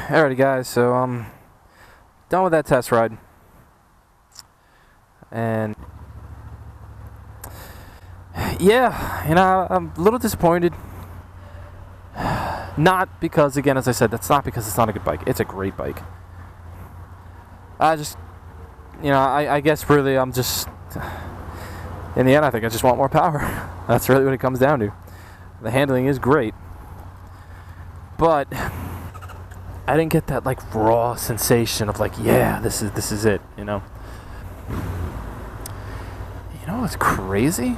Alrighty guys, so I'm done with that test ride, and yeah, you know, I'm a little disappointed. Not because, again, as I said, that's not because it's not a good bike. It's a great bike. I just, you know, I guess really I'm just, in the end, I think I just want more power. That's really what it comes down to. The handling is great, but I didn't get that like raw sensation of like, yeah, this is it, you know. You know what's crazy?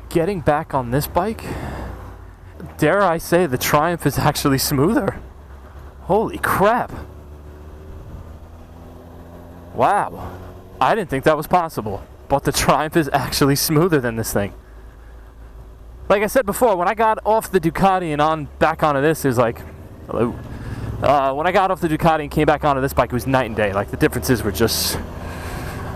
Getting back on this bike, dare I say, the Triumph is actually smoother. Holy crap. Wow. I didn't think that was possible, but the Triumph is actually smoother than this thing. Like I said before, when I got off the Ducati and back onto this, it was like, hello. When I got off the Ducati and came back onto this bike, it was night and day. Like, the differences were just,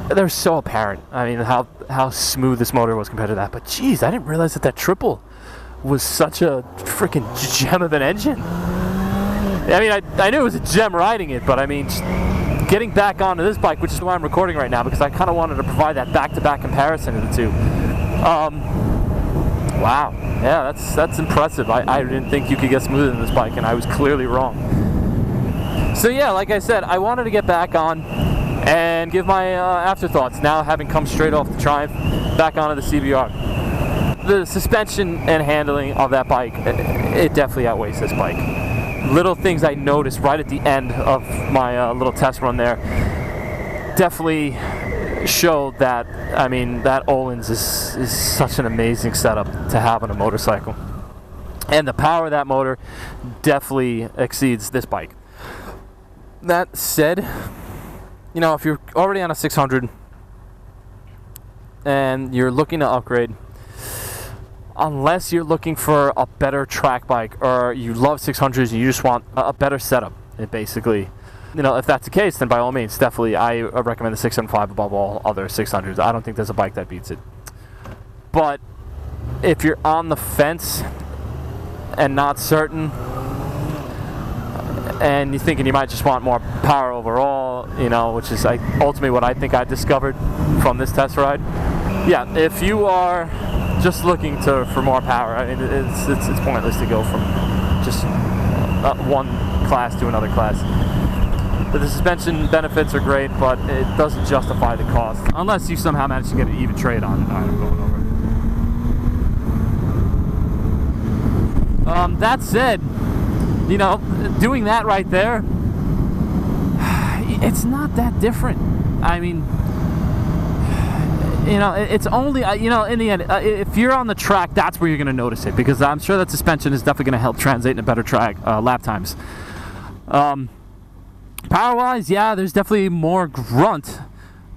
they're so apparent. I mean, how smooth this motor was compared to that. But geez, I didn't realize that triple was such a freaking gem of an engine. I mean, I knew it was a gem riding it, but I mean, just getting back onto this bike, which is why I'm recording right now, because I kind of wanted to provide that back-to-back comparison of the two. Wow, yeah, that's impressive. I didn't think you could get smoother than this bike, and I was clearly wrong. So yeah, like I said, I wanted to get back on and give my afterthoughts, now having come straight off the Triumph, back onto the CBR. The suspension and handling of that bike, it definitely outweighs this bike. Little things I noticed right at the end of my little test run there definitely showed that, I mean, that Öhlins is such an amazing setup to have on a motorcycle. And the power of that motor definitely exceeds this bike. That said, you know, if you're already on a 600 and you're looking to upgrade, unless you're looking for a better track bike or you love 600s and you just want a better setup, it basically, you know, if that's the case, then by all means, definitely I recommend the 675 above all other 600s. I don't think there's a bike that beats it. But if you're on the fence and not certain, and you're thinking you might just want more power overall, you know, which is ultimately what I think I discovered from this test ride. Yeah, if you are just looking for more power, I mean, it's pointless to go from just one class to another class. But the suspension benefits are great, but it doesn't justify the cost unless you somehow manage to get an even trade on it. I'm going over. That said, you know, doing that right there, it's not that different. I mean, you know, it's only, you know, in the end, if you're on the track, that's where you're going to notice it, because I'm sure that suspension is definitely going to help translate into better track lap times. Power-wise, yeah, there's definitely more grunt,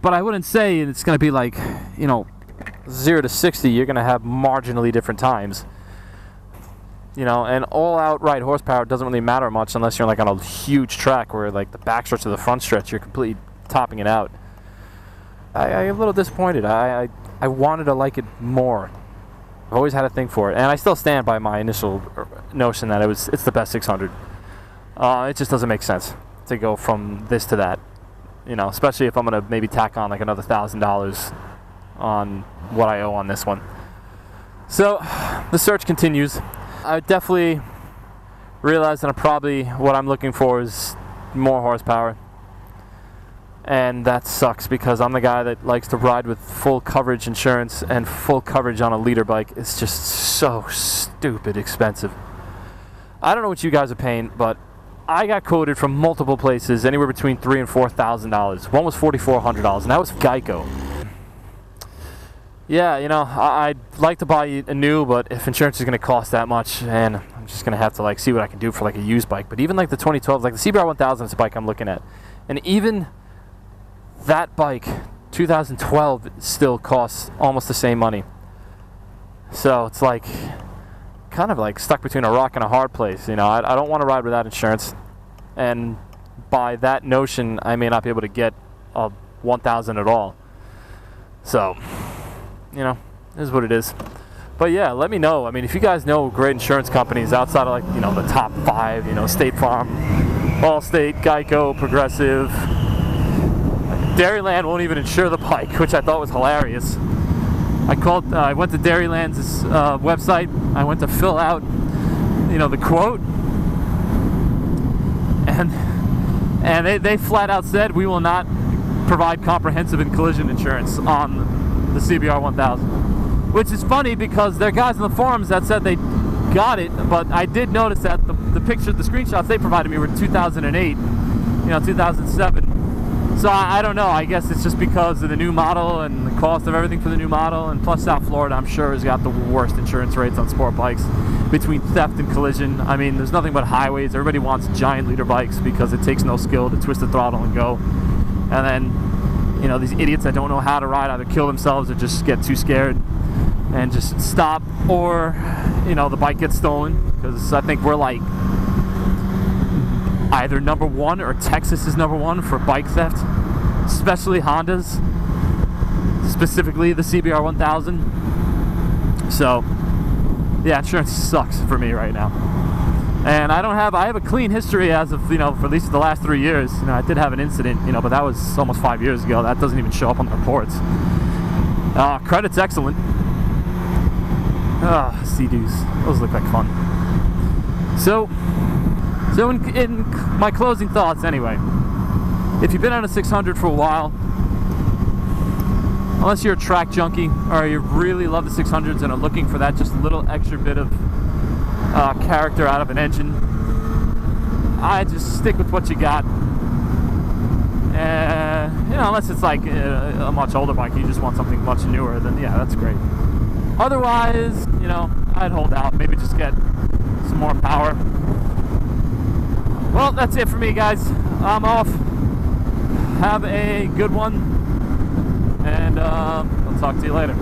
but I wouldn't say it's going to be like, you know, 0 to 60, you're going to have marginally different times. You know, and all outright horsepower doesn't really matter much unless you're like on a huge track where like the back stretch to the front stretch, you're completely topping it out. I'm a little disappointed. I wanted to like it more. I've always had a thing for it, and I still stand by my initial notion that it's the best 600. It just doesn't make sense to go from this to that, you know, especially if I'm gonna maybe tack on like another $1,000 on what I owe on this one. So the search continues. I definitely realize that what I'm looking for is more horsepower, and that sucks because I'm the guy that likes to ride with full coverage insurance, and full coverage on a leader bike is just so stupid expensive. I don't know what you guys are paying, but I got quoted from multiple places anywhere between $3,000 and $4,000. One was $4,400, and that was Geico. Yeah, you know, I'd like to buy a new, but if insurance is going to cost that much, and I'm just going to have to like see what I can do for like a used bike. But even like the 2012, like the CBR1000 is a bike I'm looking at, and even that bike, 2012, still costs almost the same money. So it's like kind of like stuck between a rock and a hard place. You know, I don't want to ride without insurance, and by that notion, I may not be able to get a 1000 at all. So, you know, it is what it is. But yeah, let me know. I mean, if you guys know great insurance companies outside of, like, you know, the top 5, you know, State Farm, Allstate, Geico, Progressive. Dairyland won't even insure the bike, which I thought was hilarious. I went to Dairyland's website. I went to fill out, you know, the quote, and they flat out said we will not provide comprehensive and collision insurance on the CBR1000, which is funny because there are guys in the forums that said they got it, but I did notice that the pictures, the screenshots they provided me were 2008, you know, 2007. So I don't know, I guess it's just because of the new model and the cost of everything for the new model, and plus South Florida, I'm sure, has got the worst insurance rates on sport bikes between theft and collision. I mean, there's nothing but highways. Everybody wants giant leader bikes because it takes no skill to twist the throttle and go. And then, you know, these idiots that don't know how to ride either kill themselves or just get too scared and just stop, or, you know, the bike gets stolen, because I think we're like either #1 or Texas is #1 for bike theft, especially Hondas, specifically the CBR1000. So yeah, insurance sucks for me right now, and I have a clean history as of, you know, for at least the last 3 years. You know, I did have an incident, you know, but that was almost 5 years ago. That doesn't even show up on the reports. Credit's excellent. Sea-Doos, those look like fun. So in my closing thoughts anyway, if you've been on a 600 for a while, unless you're a track junkie or you really love the 600s and are looking for that just little extra bit of character out of an engine, I just stick with what you got. You know, unless it's like a much older bike, you just want something much newer, then yeah, that's great. Otherwise, you know, I'd hold out, maybe just get some more power. Well, that's it for me, guys. I'm off. Have a good one, and I'll talk to you later.